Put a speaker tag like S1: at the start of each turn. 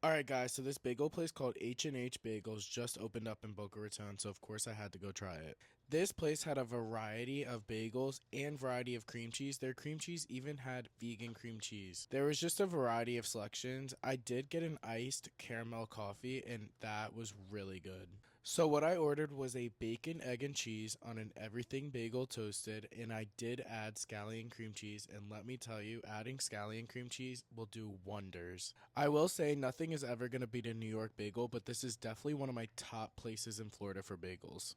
S1: Alright guys, so this bagel place called H&H Bagels just opened up in Boca Raton, so of course I had to go try it. This place had a variety of bagels and variety of cream cheese. Their cream cheese even had vegan cream cheese. There was just a variety of selections. I did get an iced caramel coffee and that was really good. So what I ordered was a bacon, egg, and cheese on an everything bagel toasted, and I did add scallion cream cheese, and let me tell you, adding scallion cream cheese will do wonders. I will say nothing is ever going to beat a New York bagel, but this is definitely one of my top places in Florida for bagels.